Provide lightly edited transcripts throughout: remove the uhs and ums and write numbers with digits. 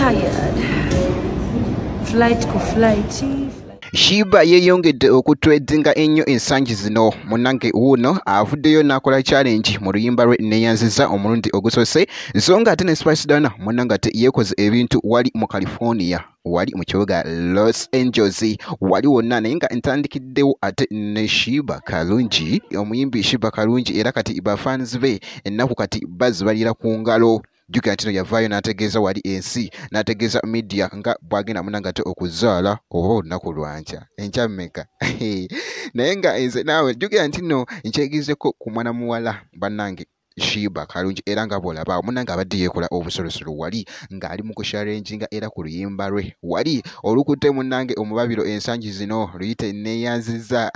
tired. Flight ku flight. Sheebah yeyongedde okutwedinga ennyo ensangi zino. Munange wuno avuddeyo n'akola challenge mu luyimba lwe Neyanziza omulundi ogusose, songa ate ne byonna munange ate yekoze ebintu wali mu California, wali mu kibuga Los Angeles, wali wonna naye nga entandikiddewo ate ne Sheebah kalungi, omuyimbi Sheebah kalungi, era kati bafans be ennaku kati bazibalira ku ngalo. Jukira ntino yavaayo n'ategeeza wali ensi, n'ategeeza media nga bwagenda munange ate okuzaala oba olunaku lwanca enkya mmeka. Naye nga nze naawe jukira ntino nkyegizeko ku mwana muwala bannange Sheebah kalungi, era nga bw'olaba munange abadde yeekola obusolosolo, wali ng'ali mu kushalenjinga era ku luyimba lwe wali olukutte munange omubabiro ensangi zino luyite Neyanziza.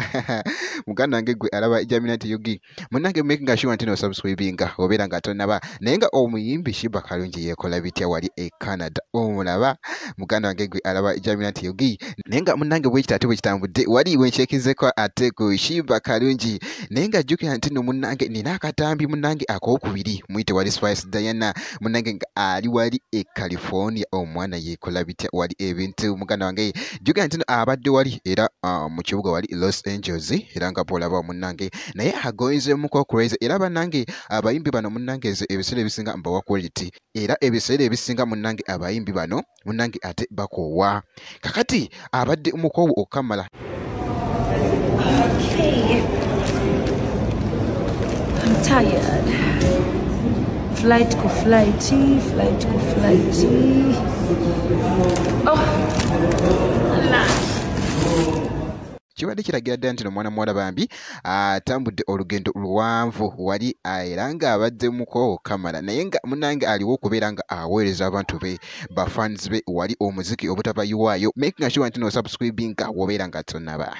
Muganda wange gwe alaba Nutty yogi munange making sure ntino subscribinga obeera nga tonaba, naye nga omuyimbi Sheebah kalungi yeekola bitya wali e Canada omulaba. Muganda wange gwe alaba Nutty yogi, naye nga munange bwe kitatu bwe kitambudde wali wenkyekizeko ate ku Sheebah kalungi, naye nga jjukira ntino munange nina akatambi munange akokubiri mwite wali byonna munange nga ali wali e California, omwana yeekola bitya wali ebintu. Muganda wange jjukira ntino abadde wali era mu kibuga wali Los Angeles, era nga bw'olaba munange naye agoyinzemuko crazy, era bannange abayimbi bano munange ebiseera ebisinga mbawa quality, era ebiseera ebisinga munange abayimbi bano munange ate bakoowa. Kakati abadde umukoowu okamala. Okay. I'm tired. Flight ku flight. Oh, alas. Kibadde kiragira ddala nti omwana muwala bambi atambudde olugendo luwanvu wali era nga abadde muko kamala, naye nga munange aliwo okubeera nga aweereza abantu be bafans be wali omuziki obutabayiwaayo. Making sure nti no subscribing wobeera nga tonaba.